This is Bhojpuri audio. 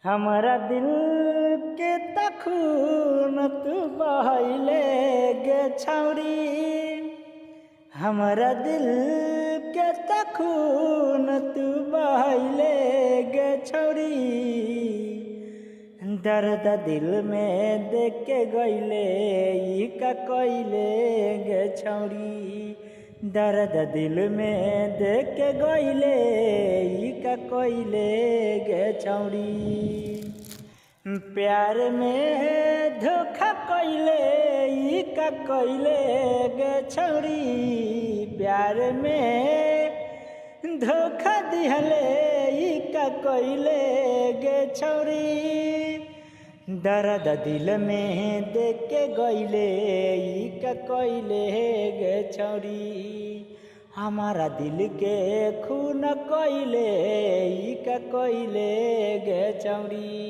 हमारा दिल के तखून तू बहैले गे छौरी। हमारा दिल के तखून तू बहैले गे छौरी। दर्द दिल में देख के गईले ई का कइले गे छौरी। दर्द दिल में देख के गईले ई का कइले गे छौरी। प्यार में धोखा कइले ई का कइले गे छौरी। प्यार में धोखा दिहले ई का कइले गे छौरी। दर्द दिल में देख के गईले ई का कइले गे छौरी। हमारा दिल के खून कइले ई का कइले गे छौरी।